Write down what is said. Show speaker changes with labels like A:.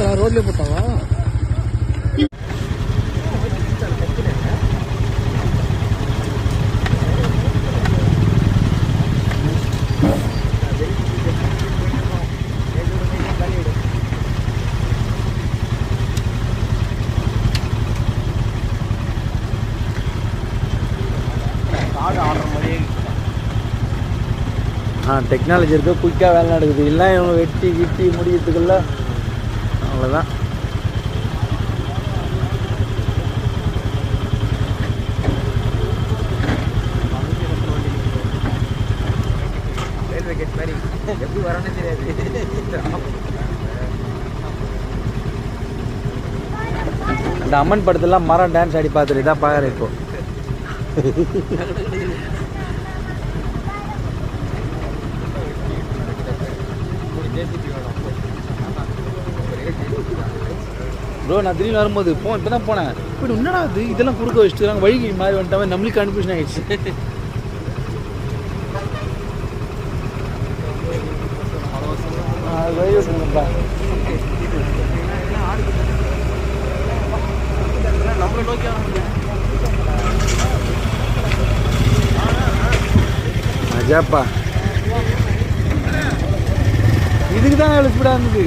A: போட்டா ரோட்லேயே போட்டாவா? டெக்னாலஜி இருக்க குயிக்காக வேலை நடக்குது. இல்லை இவங்க வெட்டி கிட்டி முடிக்கிறதுக்குள்ள அவ்வளோதான். ரயில்வே கேட் மாதிரி எப்படி வரணும்னு தெரியாது. இந்த அம்மன் படத்துலாம் மரம் டான்ஸ் ஆடி பார்த்துட்டு தான் பார்க்குறேன் இப்போ. ப்ரோ நான் திடீர்னு வரும்போது இப்போ தான் போனேன். இப்படி என்னடா அது இதெல்லாம் குறுக்க வச்சுட்டு வழிக்கு மாதிரி வந்துட்டாவே நம்மளுக்கு கன்ஃபியூஷன் ஆகிடுச்சு. அஜாப்பா இதுக்கு தான் எவ்வளோ ஸ்பீடாக இருந்தது.